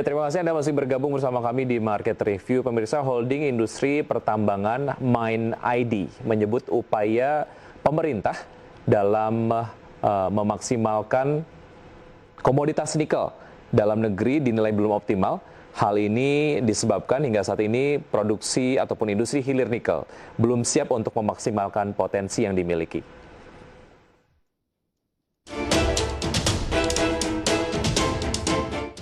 Ya, terima kasih Anda masih bergabung bersama kami di Market Review. Pemirsa, holding industri pertambangan Mine ID menyebut upaya pemerintah dalam memaksimalkan komoditas nikel dalam negeri dinilai belum optimal. Hal ini disebabkan hingga saat ini produksi ataupun industri hilir nikel belum siap untuk memaksimalkan potensi yang dimiliki.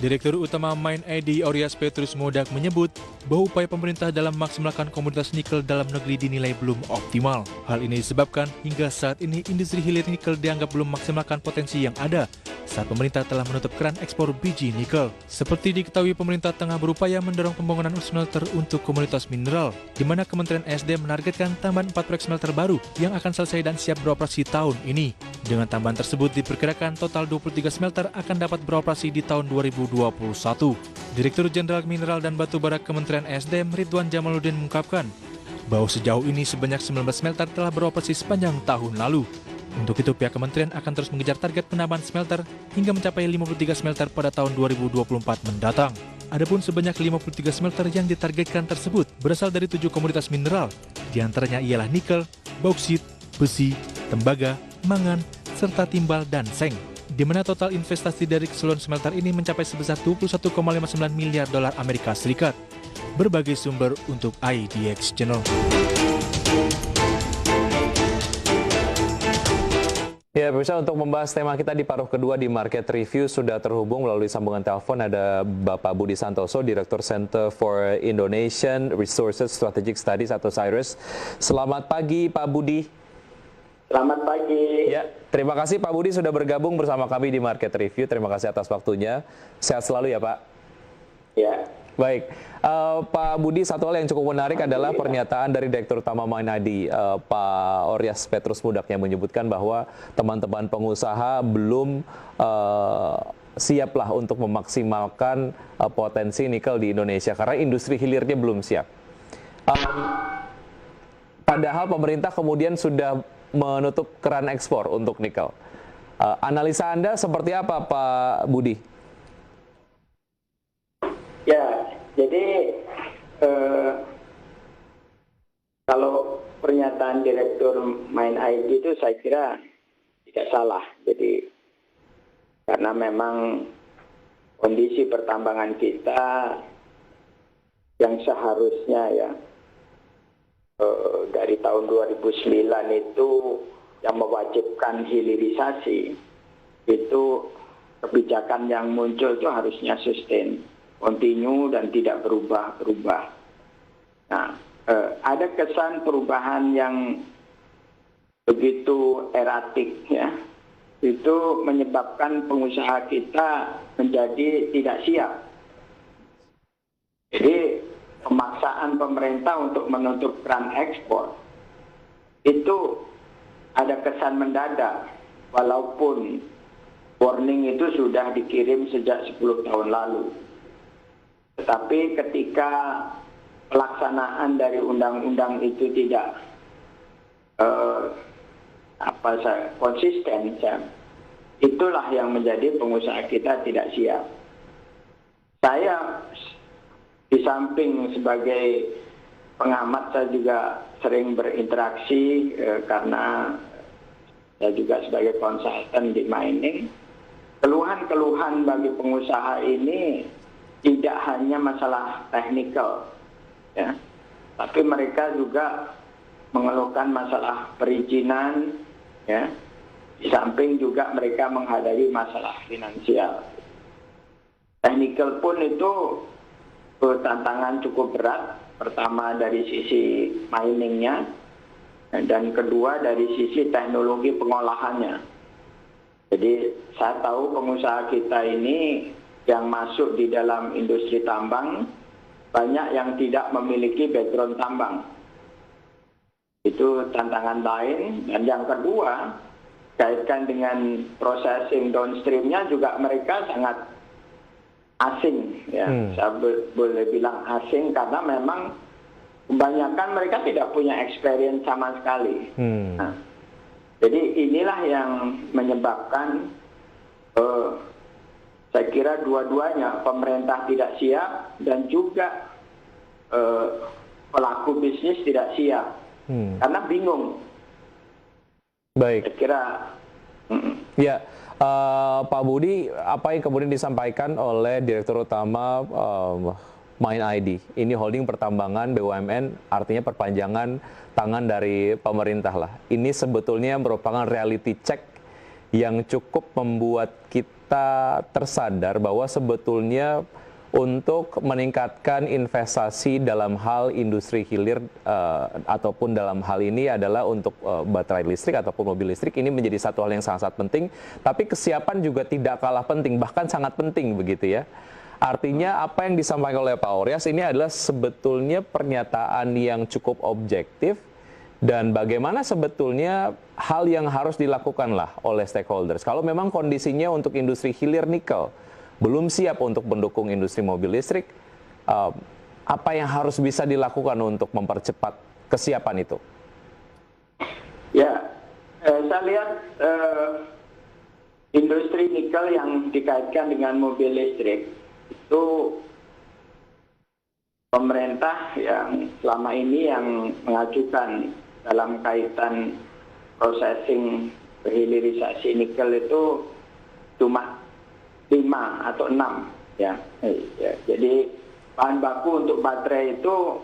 Direktur Utama Mine ID Orias Petrus Modak menyebut bahwa upaya pemerintah dalam memaksimalkan komoditas nikel dalam negeri dinilai belum optimal. Hal ini disebabkan hingga saat ini industri hilir nikel dianggap belum memaksimalkan potensi yang ada saat pemerintah telah menutup keran ekspor biji nikel. Seperti diketahui, pemerintah tengah berupaya mendorong pembangunan smelter untuk komoditas mineral, di mana Kementerian SDM menargetkan tambahan 4 proyek smelter baru yang akan selesai dan siap beroperasi tahun ini. Dengan tambahan tersebut diperkirakan total 23 smelter akan dapat beroperasi di tahun 2021. Direktur Jenderal Mineral dan Batubara Kementerian SDM Ridwan Jamaluddin mengungkapkan bahwa sejauh ini sebanyak 19 smelter telah beroperasi sepanjang tahun lalu. Untuk itu pihak kementerian akan terus mengejar target penambahan smelter hingga mencapai 53 smelter pada tahun 2024 mendatang. Adapun sebanyak 53 smelter yang ditargetkan tersebut berasal dari 7 komoditas mineral, diantaranya ialah nikel, bauksit, besi, tembaga, mangan, serta timbal dan seng, di mana total investasi dari keseluruhan smelter ini mencapai sebesar 21,59 miliar dolar Amerika Serikat. Berbagai sumber untuk IDX Channel. Ya, pemirsa, untuk membahas tema kita di paruh kedua di Market Review sudah terhubung melalui sambungan telepon ada Bapak Budi Santoso, Direktur Center for Indonesian Resources Strategic Studies atau CIRS. Selamat pagi, Pak Budi. Selamat pagi. Ya, terima kasih Pak Budi sudah bergabung bersama kami di Market Review. Terima kasih atas waktunya. Sehat selalu ya, Pak. Ya. Baik, Pak Budi, satu hal yang cukup menarik adalah pernyataan dari Direktur Utama Mine ID, Pak Orias Petrus Modak, yang menyebutkan bahwa teman-teman pengusaha belum siaplah untuk memaksimalkan potensi nikel di Indonesia karena industri hilirnya belum siap. Padahal pemerintah kemudian sudah menutup keran ekspor untuk nikel. Analisa Anda seperti apa, Pak Budi? Ya, jadi kalau pernyataan Direktur Mine ID itu saya kira tidak salah. Jadi karena memang kondisi pertambangan kita yang seharusnya ya dari tahun 2009 itu yang mewajibkan hilirisasi, itu kebijakan yang muncul itu harusnya sustain, kontinu dan tidak berubah-ubah. Nah, ada kesan perubahan yang begitu eratik ya, itu menyebabkan pengusaha kita menjadi tidak siap. Jadi pemaksaan pemerintah untuk menutup keran ekspor itu ada kesan mendadak, walaupun warning itu sudah dikirim sejak 10 tahun lalu. Tetapi ketika pelaksanaan dari undang-undang itu tidak konsisten, itulah yang menjadi pengusaha kita tidak siap. Saya di samping sebagai pengamat, saya juga sering berinteraksi karena saya juga sebagai konsultan di mining. Keluhan-keluhan bagi pengusaha ini tidak hanya masalah teknikal, ya, tapi mereka juga mengeluhkan masalah perizinan, ya. Di samping juga mereka menghadapi masalah finansial. Teknikal pun itu tantangan cukup berat. Pertama dari sisi miningnya, dan kedua dari sisi teknologi pengolahannya. Jadi saya tahu pengusaha kita ini yang masuk di dalam industri tambang banyak yang tidak memiliki background tambang. Itu tantangan lain. Dan yang kedua, kaitkan dengan processing downstream-nya juga mereka sangat asing, ya. Saya boleh bilang asing karena memang kebanyakan mereka tidak punya experience sama sekali. Nah, jadi inilah yang menyebabkan saya kira dua-duanya, pemerintah tidak siap dan juga pelaku bisnis tidak siap. Karena bingung. Baik. Saya kira. Ya, Pak Budi, apa yang kemudian disampaikan oleh Direktur Utama Mind ID? Ini holding pertambangan BUMN, artinya perpanjangan tangan dari pemerintah lah. Ini sebetulnya merupakan reality check yang cukup membuat kita tersadar bahwa sebetulnya untuk meningkatkan investasi dalam hal industri hilir ataupun dalam hal ini adalah untuk baterai listrik ataupun mobil listrik, ini menjadi satu hal yang sangat penting, tapi kesiapan juga tidak kalah penting, bahkan sangat penting begitu ya. Artinya apa yang disampaikan oleh Pak Oryas ini adalah sebetulnya pernyataan yang cukup objektif dan bagaimana sebetulnya hal yang harus dilakukan lah oleh stakeholders. Kalau memang kondisinya untuk industri hilir nikel belum siap untuk mendukung industri mobil listrik, apa yang harus bisa dilakukan untuk mempercepat kesiapan itu? Ya, saya lihat industri nikel yang dikaitkan dengan mobil listrik itu pemerintah yang selama ini yang mengajukan dalam kaitan processing hilirisasi nikel itu cuma 5 atau 6 ya. Jadi bahan baku untuk baterai itu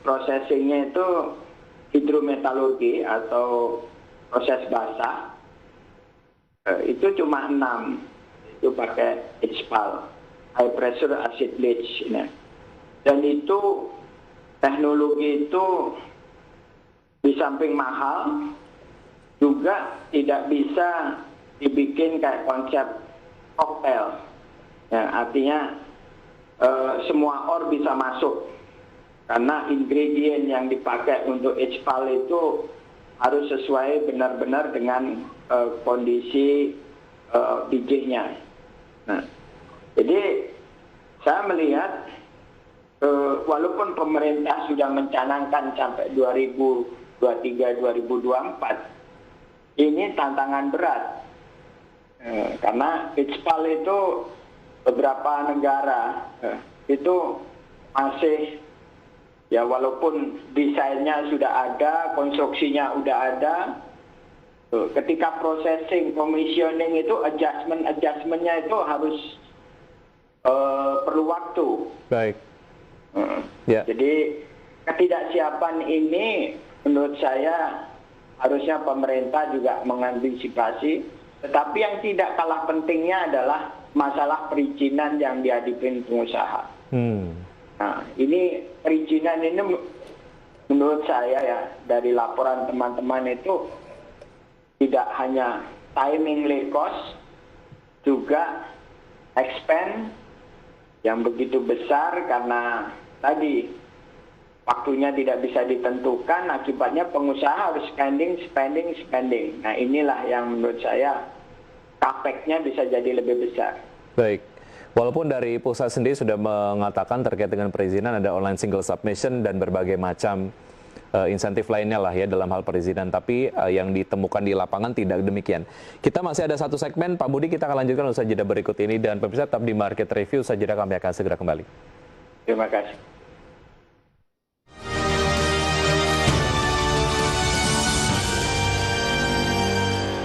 processingnya itu hidrometalurgi atau proses basah itu cuma 6, itu pakai HPAL, high pressure acid leach ya. Dan itu teknologi itu di samping mahal juga tidak bisa dibikin kayak konsep koktail ya, artinya semua ore bisa masuk karena ingredient yang dipakai untuk HPAL itu harus sesuai benar-benar dengan kondisi bijihnya. Nah, jadi saya melihat walaupun pemerintah sudah mencanangkan sampai 2023-2024, ini tantangan berat. Karena HPAL itu beberapa negara itu masih, ya walaupun desainnya sudah ada, konstruksinya sudah ada, ketika processing, commissioning itu adjustmentnya itu harus perlu waktu. Baik. Jadi ketidaksiapan ini menurut saya harusnya pemerintah juga mengantisipasi. Tetapi yang tidak kalah pentingnya adalah masalah perizinan yang dihadapi pengusaha. Nah, ini perizinan ini menurut saya ya dari laporan teman-teman itu tidak hanya timingly cost, juga expense yang begitu besar karena tadi waktunya tidak bisa ditentukan, akibatnya pengusaha harus spending. Nah inilah yang menurut saya capeknya bisa jadi lebih besar. Baik. Walaupun dari pusat sendiri sudah mengatakan terkait dengan perizinan ada online single submission dan berbagai macam insentif lainnya lah ya dalam hal perizinan, tapi yang ditemukan di lapangan tidak demikian. Kita masih ada satu segmen, Pak Budi, kita akan lanjutkan usai jeda berikut ini dan pemirsa tetap di Market Review, usai jeda kami akan segera kembali. Terima kasih.